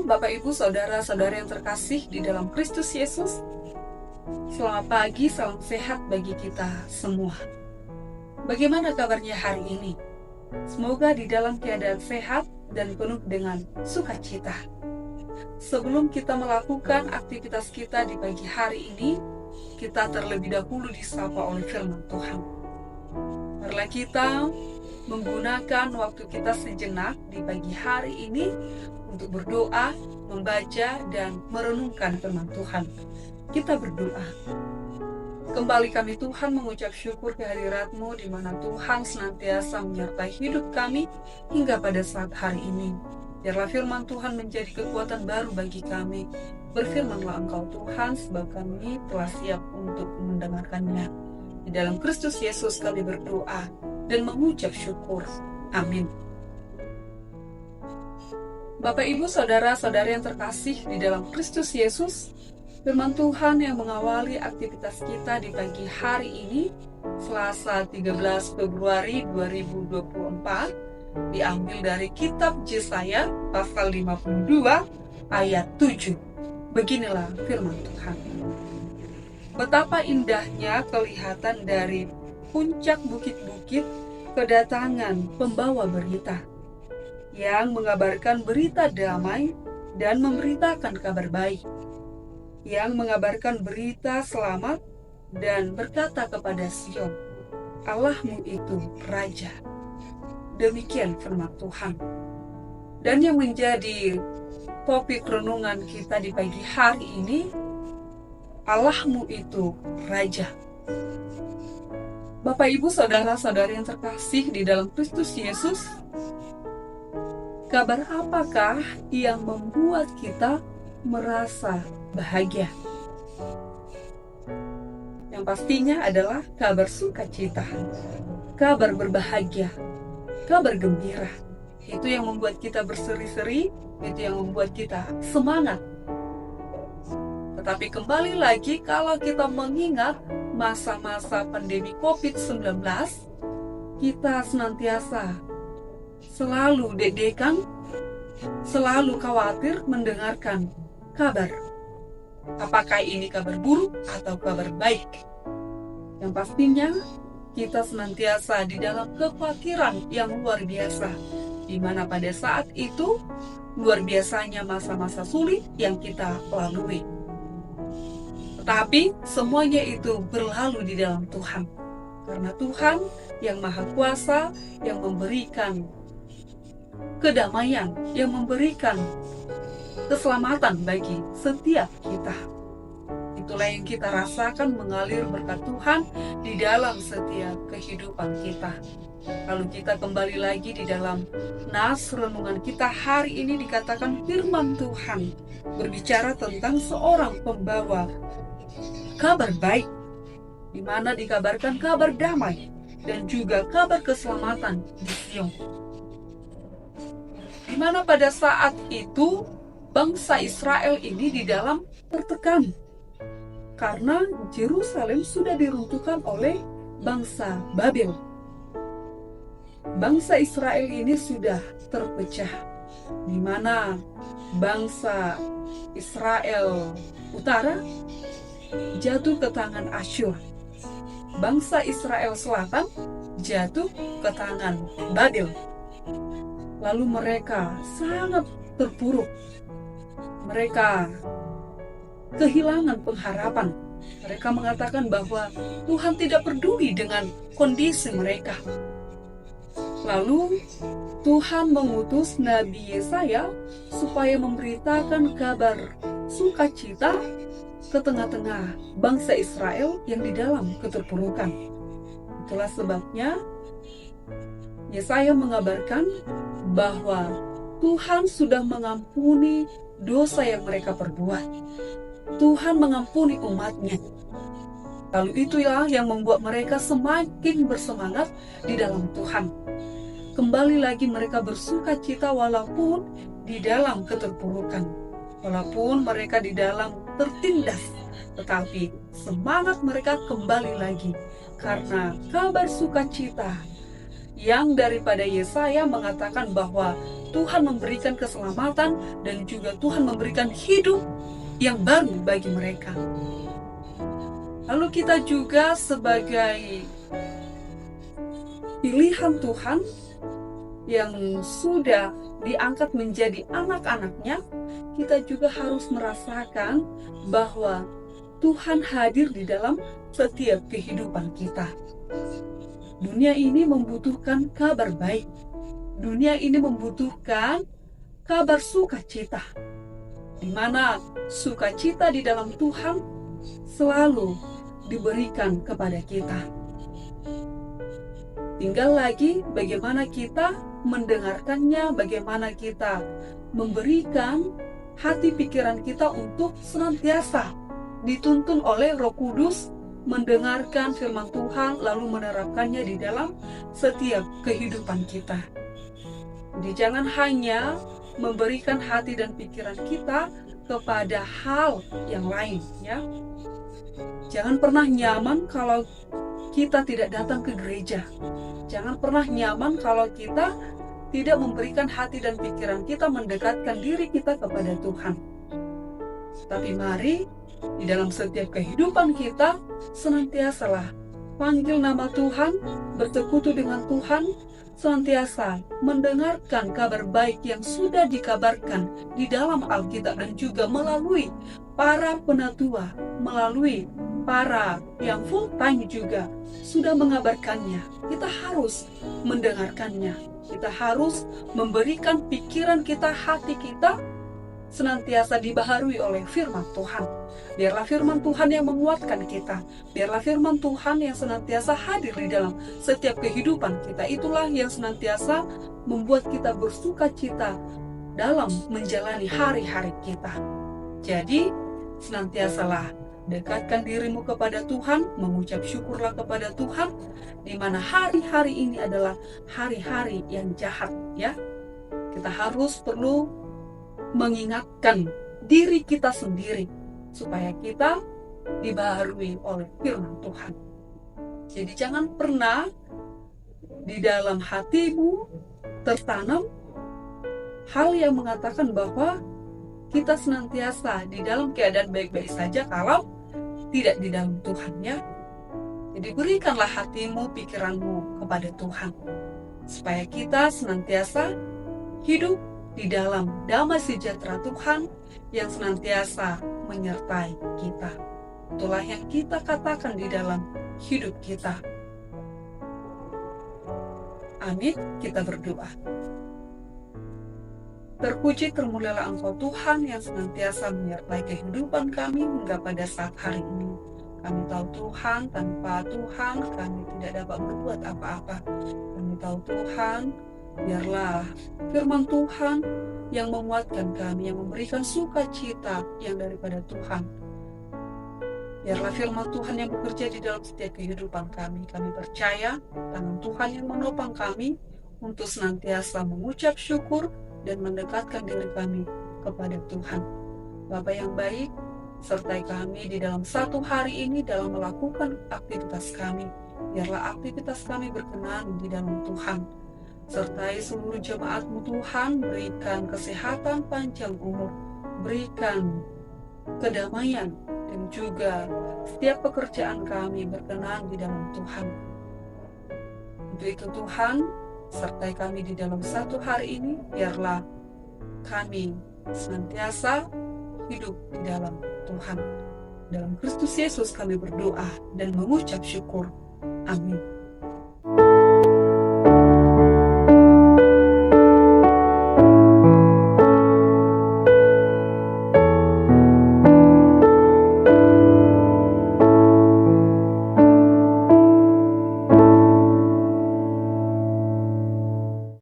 Shalom Bapak Ibu Saudara-saudara yang terkasih di dalam Kristus Yesus. Selamat pagi, salam sehat bagi kita semua. Bagaimana kabarnya hari ini? Semoga di dalam keadaan sehat dan penuh dengan sukacita. Sebelum kita melakukan aktivitas kita di pagi hari ini, kita terlebih dahulu disapa oleh firman Tuhan. Marilah kita menggunakan waktu kita sejenak di pagi hari ini untuk berdoa, membaca, dan merenungkan firman Tuhan. Kita berdoa. Kembali kami Tuhan mengucap syukur kehadirat-Mu di mana Tuhan senantiasa menyertai hidup kami hingga pada saat hari ini. Biarlah firman Tuhan menjadi kekuatan baru bagi kami. Berfirmanlah Engkau Tuhan, sebab kami telah siap untuk mendengarkannya. Di dalam Kristus Yesus kami berdoa dan mengucap syukur. Amin. Bapak Ibu Saudara-saudari yang terkasih di dalam Kristus Yesus, firman Tuhan yang mengawali aktivitas kita di pagi hari ini, Selasa 13 Februari 2024, diambil dari kitab Yesaya pasal 52 ayat 7. Beginilah firman Tuhan. Betapa indahnya kelihatan dari puncak bukit-bukit kedatangan pembawa berita yang mengabarkan berita damai dan memberitakan kabar baik, yang mengabarkan berita selamat dan berkata kepada Sion, Allahmu itu Raja. Demikian firman Tuhan. Dan yang menjadi topik renungan kita di pagi hari ini, Allahmu itu Raja. Bapak Ibu Saudara-saudari yang terkasih di dalam Kristus Yesus, kabar apakah yang membuat kita merasa bahagia? Yang pastinya adalah kabar sukacita, kabar berbahagia, kabar gembira. Itu yang membuat kita berseri-seri, itu yang membuat kita semangat. Tetapi kembali lagi, kalau kita mengingat masa-masa pandemi COVID-19, kita senantiasa selalu deg-degan, selalu khawatir mendengarkan kabar. Apakah ini kabar buruk atau kabar baik? Yang pastinya kita senantiasa di dalam kekhawatiran yang luar biasa, di mana pada saat itu luar biasanya masa-masa sulit yang kita lalui. Tetapi semuanya itu berlalu di dalam Tuhan. Karena Tuhan yang Maha Kuasa, yang memberikan kedamaian, yang memberikan keselamatan bagi setiap kita. Itulah yang kita rasakan mengalir berkat Tuhan di dalam setiap kehidupan kita. Lalu kita kembali lagi di dalam nas renungan kita hari ini, dikatakan firman Tuhan berbicara tentang seorang pembawa kabar baik, di mana dikabarkan kabar damai dan juga kabar keselamatan di Sion. Di mana pada saat itu bangsa Israel ini di dalam tertekan karena Yerusalem sudah diruntuhkan oleh bangsa Babel. Bangsa Israel ini sudah terpecah, di mana bangsa Israel Utara jatuh ke tangan Asyur. Bangsa Israel Selatan jatuh ke tangan Babel. Lalu mereka sangat terpuruk. Mereka kehilangan pengharapan. Mereka mengatakan bahwa Tuhan tidak peduli dengan kondisi mereka. Lalu Tuhan mengutus Nabi Yesaya supaya memberitakan kabar sukacita ke tengah-tengah bangsa Israel yang di dalam keterpurukan. Itulah sebabnya Yesaya mengabarkan bahwa Tuhan sudah mengampuni dosa yang mereka perbuat. Tuhan mengampuni umatnya. Lalu itulah yang membuat mereka semakin bersemangat di dalam Tuhan. Kembali lagi mereka bersukacita walaupun di dalam keterpurukan. Walaupun mereka di dalam tertindas, tetapi semangat mereka kembali lagi karena kabar sukacita yang daripada Yesaya mengatakan bahwa Tuhan memberikan keselamatan dan juga Tuhan memberikan hidup yang baru bagi mereka. Lalu kita juga sebagai pilihan Tuhan yang sudah diangkat menjadi anak-anaknya, kita juga harus merasakan bahwa Tuhan hadir di dalam setiap kehidupan kita. Dunia ini membutuhkan kabar baik. Dunia ini membutuhkan kabar sukacita, di mana sukacita di dalam Tuhan selalu diberikan kepada kita. Tinggal lagi bagaimana kita mendengarkannya, bagaimana kita memberikan hati pikiran kita untuk senantiasa dituntun oleh Roh Kudus mendengarkan firman Tuhan lalu menerapkannya di dalam setiap kehidupan kita. Jadi jangan hanya memberikan hati dan pikiran kita kepada hal yang lain, ya. Jangan pernah nyaman kalau kita tidak datang ke gereja. Jangan pernah nyaman kalau kita tidak memberikan hati dan pikiran kita mendekatkan diri kita kepada Tuhan. Tapi mari di dalam setiap kehidupan kita senantiasalah panggil nama Tuhan, bersekutu dengan Tuhan, senantiasa mendengarkan kabar baik yang sudah dikabarkan di dalam Alkitab dan juga melalui para penatua, melalui para yang full time juga sudah mengabarkannya. Kita harus mendengarkannya. Kita harus memberikan pikiran kita, hati kita senantiasa dibaharui oleh firman Tuhan. Biarlah firman Tuhan yang menguatkan kita. Biarlah firman Tuhan yang senantiasa hadir di dalam setiap kehidupan kita. Itulah yang senantiasa membuat kita bersuka cita dalam menjalani hari-hari kita. Jadi, senantiasalah dekatkan dirimu kepada Tuhan, mengucap syukurlah kepada Tuhan, di mana hari-hari ini adalah hari-hari yang jahat, ya. Kita harus perlu mengingatkan diri kita sendiri supaya kita dibaharui oleh firman Tuhan. Jadi jangan pernah di dalam hatimu tertanam hal yang mengatakan bahwa kita senantiasa di dalam keadaan baik-baik saja kalau tidak di dalam Tuhan, ya. Jadi berikanlah hatimu, pikiranmu kepada Tuhan supaya kita senantiasa hidup di dalam damai sejahtera Tuhan yang senantiasa menyertai kita. Itulah yang kita katakan di dalam hidup kita. Amin. Kita berdoa. Terpuji termulialah Engkau Tuhan yang senantiasa menyertai kehidupan kami hingga pada saat hari ini. Kami tahu Tuhan, tanpa Tuhan kami tidak dapat berbuat apa-apa. Kami tahu Tuhan, biarlah firman Tuhan yang menguatkan kami, yang memberikan sukacita yang daripada Tuhan. Biarlah firman Tuhan yang bekerja di dalam setiap kehidupan kami. Kami percaya tangan Tuhan yang menopang kami untuk senantiasa mengucap syukur dan mendekatkan diri kami kepada Tuhan. Bapa yang baik, sertai kami di dalam satu hari ini dalam melakukan aktivitas kami. Biarlah aktivitas kami berkenan di dalam Tuhan. Sertai seluruh jemaat-Mu Tuhan, berikan kesehatan panjang umur, berikan kedamaian, dan juga setiap pekerjaan kami berkenan di dalam Tuhan. Untuk itu Tuhan, sertai kami di dalam satu hari ini, biarlah kami senantiasa hidup di dalam Tuhan. Dalam Kristus Yesus kami berdoa dan mengucap syukur. Amin.